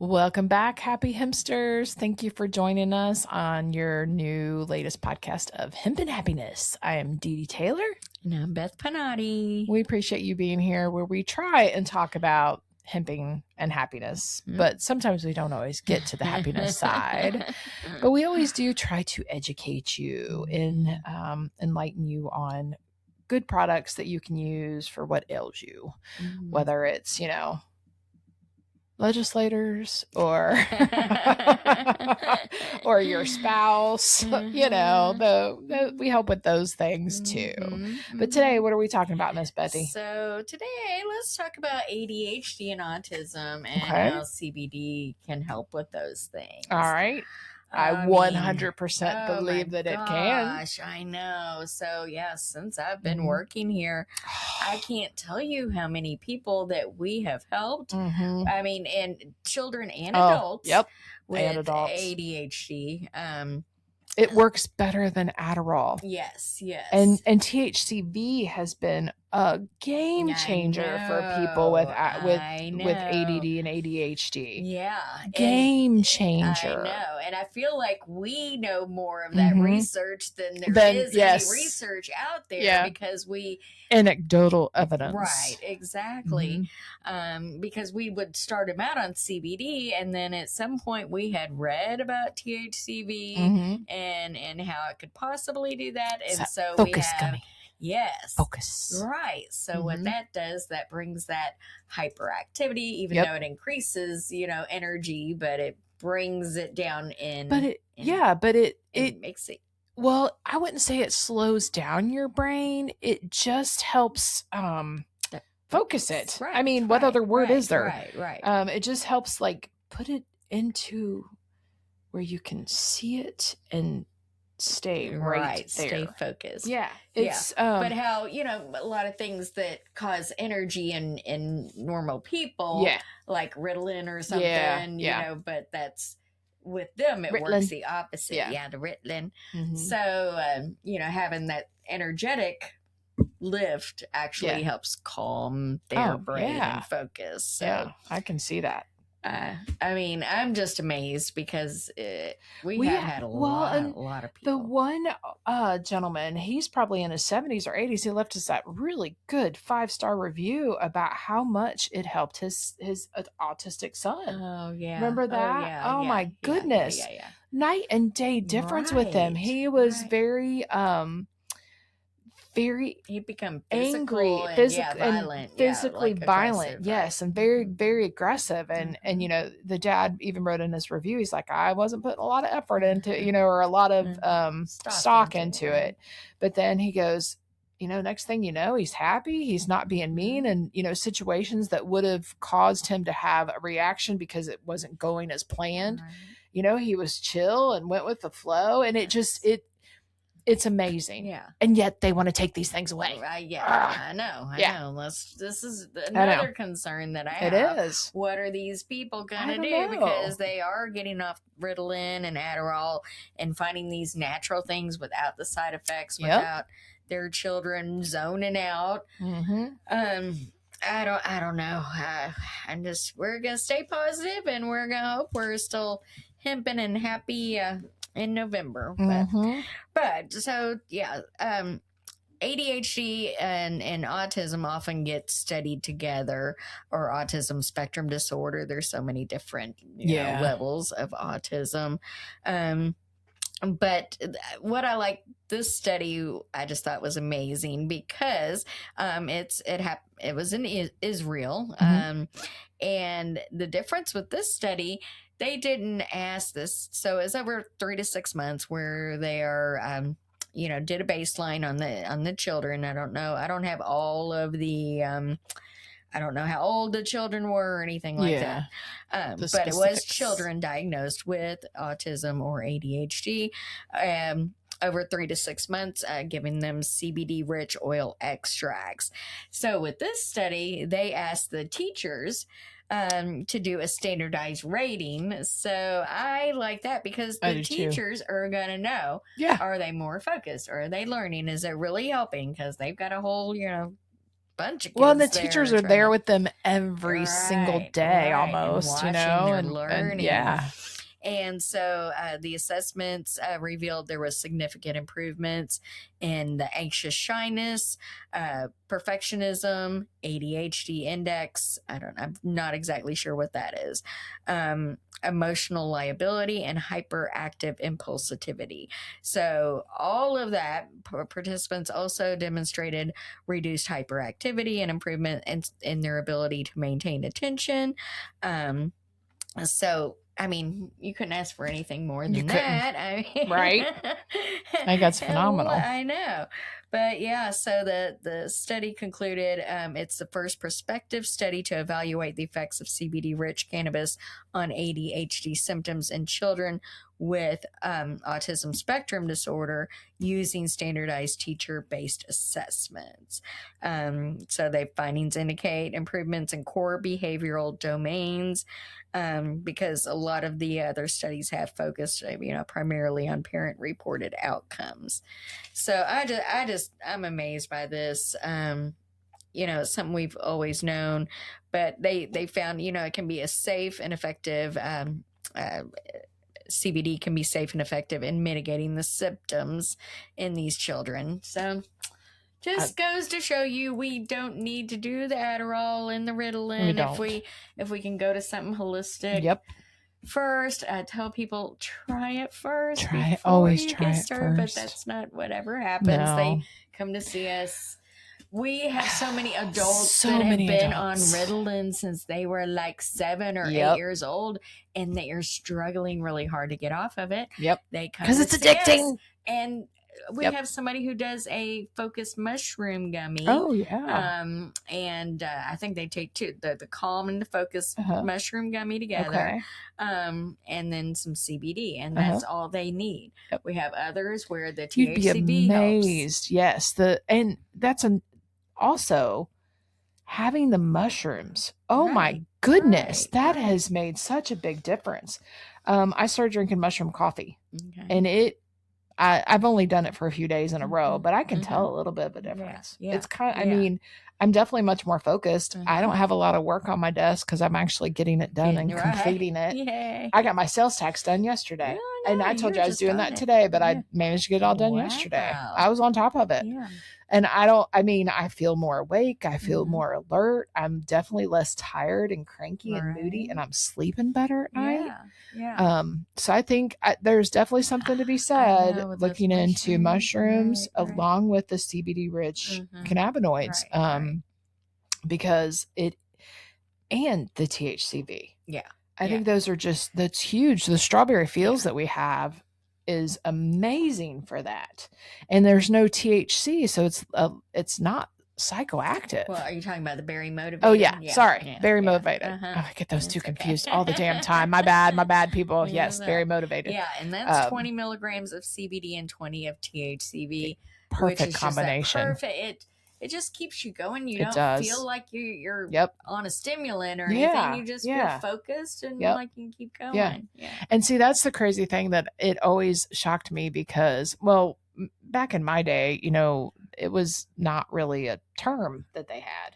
Welcome back, happy hempsters. Thank you for joining us on your new latest podcast of Hempin Happiness. I am Dee Dee Taylor. And I'm Beth Panotti. We appreciate you being here where we try and talk about hemping and happiness, but sometimes we don't always get to the happiness side. But we always do try to educate you and enlighten you on good products that you can use for what ails you, whether it's, legislators or or your spouse, we help with those things too. But today, what are we talking about, Miss Betty? So today, let's talk about ADHD and autism and how CBD can help with those things. All right. I 100% believe that it can. Gosh, I know. So, since I've been working here, I can't tell you how many people that we have helped. I mean, and children and adults with ADHD. It works better than Adderall. Yes. And THCv has been a game changer for people with ADD and ADHD. Yeah. Game changer. I know. And I feel like we know more of that research than there is any research out there because we... Anecdotal evidence. Right, exactly. Because we would start them out on CBD, and then at some point we had read about THCv and how it could possibly do that. And so focus we have... gummy. Yes. Focus. Right. So what that does, that brings that hyperactivity, even though it increases, energy, but it brings it down in... But it makes it... Well, I wouldn't say it slows down your brain. It just helps focus it. Right, I mean, what other word is there? Right. It just helps put it into where you can see it and stay right there. Stay focused. Yeah. It's but how, a lot of things that cause energy in normal people, like Ritalin or something, but that's... With them, it Ritalin. works the opposite. Yeah, the Ritalin. So, having that energetic lift actually helps calm their brain and focus. So, yeah, I can see that. I mean, I'm just amazed because we have had a lot of people. The one gentleman, he's probably in his 70s or 80s. He left us that really good 5-star review about how much it helped his autistic son. Oh yeah, remember that? Oh my goodness, night and day difference with him. He was very he become angry, violent, physically violent, yes, and very, very aggressive. And the dad even wrote in his review, he's like, I wasn't putting a lot of effort into, or a lot of stock into it. But then he goes, next thing you know, he's happy. He's not being mean. And, situations that would have caused him to have a reaction because it wasn't going as planned, he was chill and went with the flow. And it's amazing. Yeah. And yet they want to take these things away. I know. This is another concern that I have. It is. What are these people going to do? Because they are getting off Ritalin and Adderall and finding these natural things without the side effects, without their children zoning out. I don't know. We're going to stay positive and we're going to hope we're still hemping and happy in November. But so ADHD and autism often get studied together, or autism spectrum disorder. There's so many different levels of autism. But what I like this study, I just thought was amazing because it was in Israel, and the difference with this study, they didn't ask this. So it's over 3 to 6 months where they are, did a baseline on the children. I don't know. I don't have all of the, I don't know how old the children were or anything like that. But it was children diagnosed with autism or ADHD, over 3 to 6 months, giving them CBD-rich oil extracts. So with this study, they asked the teachers to do a standardized rating. So I like that because the teachers are going to know, are they more focused? Or are they learning? Is it really helping? Because they've got a whole, bunch of kids. Well, and the teachers are there with them every single day almost, and watching their learning. And yeah. And so the assessments revealed there was significant improvements in the anxious shyness, perfectionism, ADHD index. I'm not exactly sure what that is. Emotional liability and hyperactive impulsivity. So all of that, participants also demonstrated reduced hyperactivity and improvement in their ability to maintain attention. So, I mean, you couldn't ask for anything more than that. I mean, right? I think that's phenomenal. I know. But yeah, so the study concluded it's the first prospective study to evaluate the effects of CBD-rich cannabis on ADHD symptoms in children with autism spectrum disorder using standardized teacher-based assessments. So their findings indicate improvements in core behavioral domains, because a lot of the other studies have focused, primarily on parent-reported outcomes. So I'm amazed by this. It's something we've always known, but they found, it can be a safe and effective, CBD can be safe and effective in mitigating the symptoms in these children. So just goes to show you we don't need to do the Adderall and the Ritalin if we can go to something holistic. Yep. First, I tell people try it first. Always try it started, first. But that's not whatever happens. No. They come to see us. We have so many adults that have been on Ritalin since they were like 7 or 8 years old, and they are struggling really hard to get off of it. Yep. They come because it's addicting. And we have somebody who does a focused mushroom gummy. Oh yeah. And I think they take the calm and the focused mushroom gummy together. Okay. And then some CBD, and that's all they need. Yep. We have others where the You'd THCv be amazed. helps. Yes. Also having the mushrooms. Oh my goodness. That has made such a big difference. I started drinking mushroom coffee, and I've only done it for a few days in a row, but I can tell a little bit of a difference. Yeah. It's I mean, I'm definitely much more focused. I don't have a lot of work on my desk because I'm actually getting it done and completing it. Yay. I got my sales tax done yesterday. And I told you I was doing that today, but I managed to get it all done yesterday. I was on top of it. Yeah. And I feel more awake. I feel more alert. I'm definitely less tired and cranky and moody, and I'm sleeping better at night. Yeah. So I think there's definitely something to be said looking into mushrooms along with the CBD rich cannabinoids, because and the THCv. Yeah. I think those are that's huge. The strawberry fields that we have is amazing for that, and there's no THC, so it's not psychoactive. Well, are you talking about the berry motivated? Oh yeah, sorry, berry motivated. Oh, I get those two confused all the damn time. My bad, people. Yes, berry motivated. Yeah, and that's 20 milligrams of CBD and 20 of THCV. Perfect combination. Perfect. It just keeps you going. You don't feel like you're on a stimulant or anything. You just feel focused and like you can keep going. Yeah. And see, that's the crazy thing that it always shocked me because, well, back in my day, it was not really a term that they had,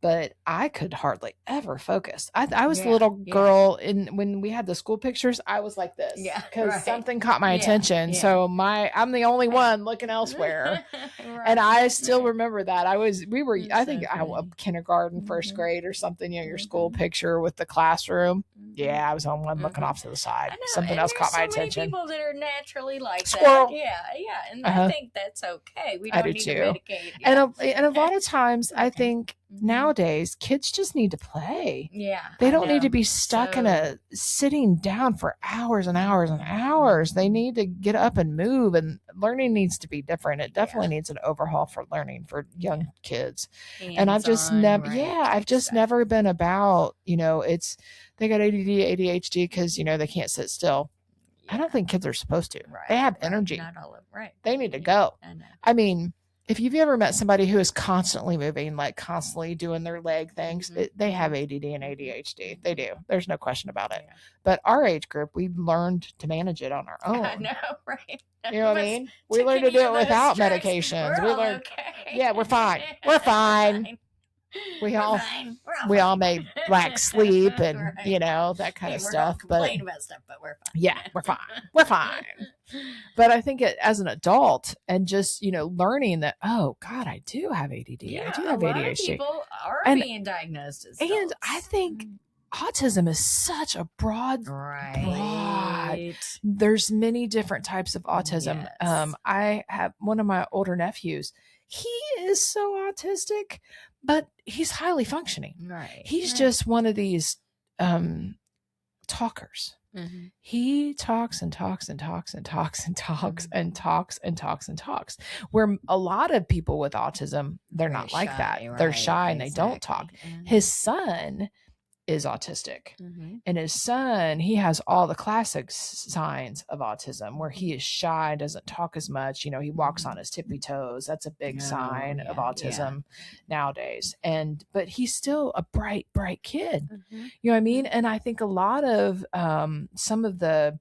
but I could hardly ever focus. I was the little girl when we had the school pictures, I was like this because something caught my attention. So I'm the only one looking elsewhere. And I still remember that I think kindergarten, first grade or something, your school picture with the classroom. Yeah. I was on one looking off to the side. Something else caught my attention. People that are naturally like Squirrel. That. Yeah. And I think that's okay. We don't need to mitigate. And a lot of times I think nowadays kids just need to play. Yeah. They don't need to be stuck in sitting down for hours and hours and hours. They need to get up and move, and learning needs to be different. It definitely needs an overhaul for learning for young kids. And I've just never been about, they got ADD, ADHD because, they can't sit still. I don't think kids are supposed to. They have energy. Not all of them. They need to go. I mean, if you've ever met somebody who is constantly moving, like constantly doing their leg things, they have ADD and ADHD. They do. There's no question about it. But our age group, we learned to manage it on our own. I know, right? You know what I mean? We learned to do it without medications. We learned, we're fine. We're fine. we all may lack sleep and right. you know, that kind of stuff. We're all complaining about stuff, but we're fine. Yeah, we're fine. We're fine. But I think as an adult and just, you know, learning that, oh God, I do have ADD. I do have ADHD. A lot of people are being diagnosed as adults. And I think autism is such a broad. There's many different types of autism. Yes. I have one of my older nephews. He is so autistic, but he's highly functioning. Right. He's just one of these talkers. Mm-hmm. He talks and talks and talks and talks and talks mm-hmm. and talks and talks and talks. Where a lot of people with autism, they're not like that. Right, they're shy and they don't talk. Mm-hmm. His son is autistic. Mm-hmm. And his son, he has all the classic signs of autism where he is shy, doesn't talk as much. You know, he walks on his tippy toes. That's a big sign of autism nowadays. But he's still a bright kid. Mm-hmm. You know what I mean? And I think a lot of some of the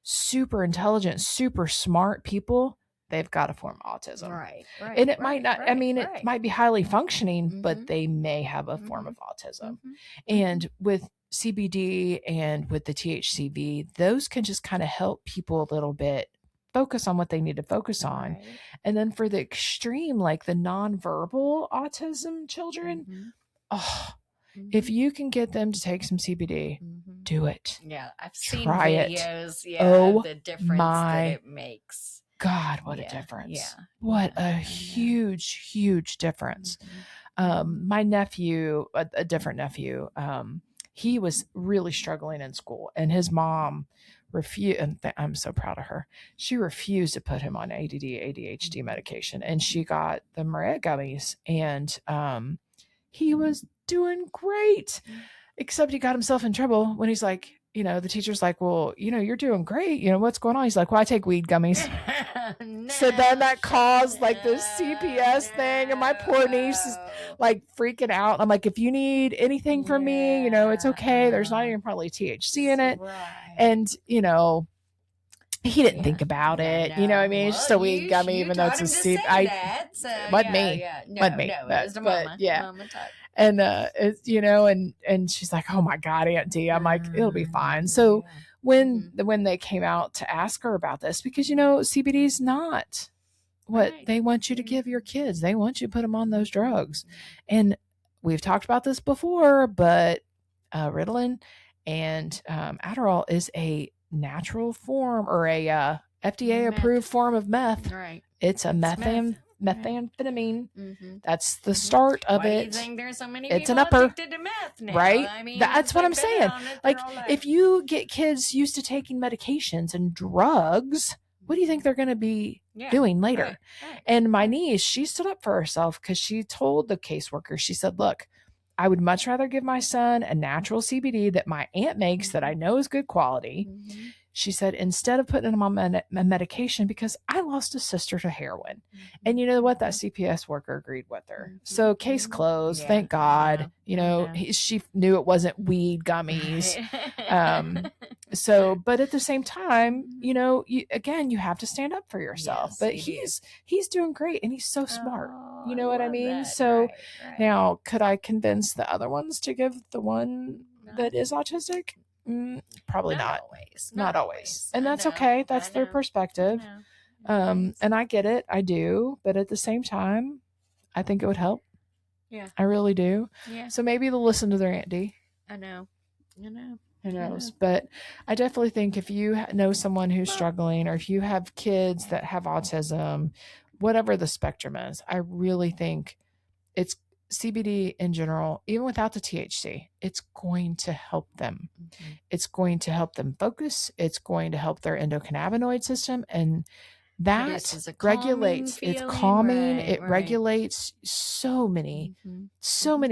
super intelligent, super smart people, they've got a form of autism. Right. And it might not, it might be highly functioning, mm-hmm. but they may have a form of autism. Mm-hmm. And with CBD and with the THCv, those can just kind of help people a little bit focus on what they need to focus on. Right. And then for the extreme, like the nonverbal autism children, if you can get them to take some CBD, do it. Yeah. I've seen videos of the difference that it makes. God, what a difference. Yeah. What a huge difference. Mm-hmm. My nephew, a different nephew, he was really struggling in school and his mom refused, and I'm so proud of her. She refused to put him on ADD, ADHD medication and she got the Maria gummies and he was doing great, except he got himself in trouble when he's like, you know, the teacher's like, well, you know, you're doing great. You know, what's going on? He's like, well, I take weed gummies. So then that caused like this CPS thing. And my poor niece is like freaking out. I'm like, if you need anything from me, you know, it's okay. There's not even probably THC in it. Right. And, you know, he didn't think about it. No. You know what I mean? It's just a weed gummy, even though it's a CP. Wasn't me. Wasn't me. No, it was the mama. Yeah. Mama and it's, you know, and she's like, oh my God, Aunt D. I'm like, it'll be fine. So when they came out to ask her about this, because, you know, CBD is not what they want you to give your kids. They want you to put them on those drugs. And we've talked about this before, but Ritalin and Adderall is a natural form or a FDA approved form of meth. Right. It's a methamphetamine. Mm-hmm. That's the start of it. You think there's so many people an upper, addicted to meth now? Right? I mean, that's what I'm saying. Like, if you get kids used to taking medications and drugs, what do you think they're going to be doing later? Right. And my niece, she stood up for herself because she told the caseworker, she said, look, I would much rather give my son a natural CBD that my aunt makes that I know is good quality. Mm-hmm. She said, instead of putting him on medication, because I lost a sister to heroin. Mm-hmm. And you know what? That CPS worker agreed with her. Mm-hmm. So case closed. Thank God. You know, she knew it wasn't weed gummies. So, but at the same time, you know, you have to stand up for yourself. Yes, but he's doing great and he's so smart. You know what I mean? That. So now, could I convince the other ones to give the one that is autistic? Probably not. Not always. And that's okay. That's their perspective. And I get it. I do. But at the same time, I think it would help. Yeah. I really do. Yeah. So maybe they'll listen to their Aunt D. I know. Who knows? But I definitely think if you know someone who's struggling or if you have kids that have autism, whatever the spectrum is, I really think it's CBD in general, even without the THC, it's going to help them. Mm-hmm. It's going to help them focus. It's going to help their endocannabinoid system. And that regulates, it's calming. It regulates so many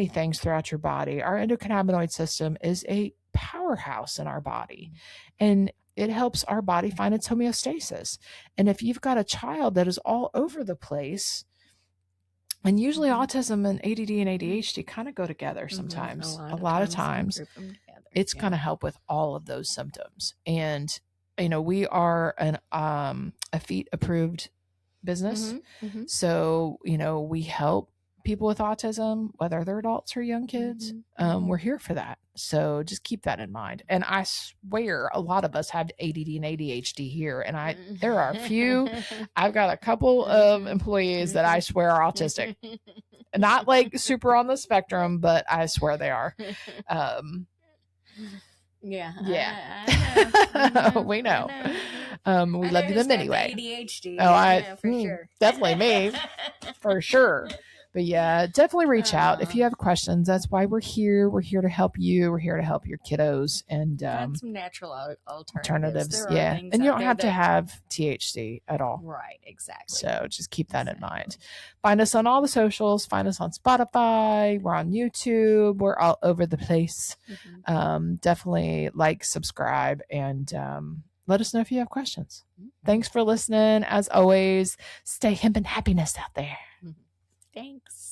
things throughout your body. Our endocannabinoid system is a powerhouse in our body. And it helps our body find its homeostasis. And if you've got a child that is all over the place, and usually autism and ADD and ADHD kind of go together sometimes. A lot of times it's going to help with all of those symptoms. And, you know, we are a FEET approved business. So, you know, we help people with autism, whether they're adults or young kids. We're here for that. So just keep that in mind. And I swear a lot of us have ADD and ADHD here. And there are a few. I've got a couple of employees that I swear are autistic. Not like super on the spectrum, but I swear they are. Yeah. I know. We know. We love them anyway. ADHD. Oh, for sure. Definitely me. For sure. But yeah, definitely reach out if you have questions. That's why we're here. We're here to help you. We're here to help your kiddos and some natural alternatives. Yeah, and you don't have to have THC at all. Right, exactly. So just keep that in mind. Find us on all the socials. Find us on Spotify. We're on YouTube. We're all over the place. Definitely like, subscribe, and let us know if you have questions. Thanks for listening. As always, stay hempin' happiness out there. Thanks.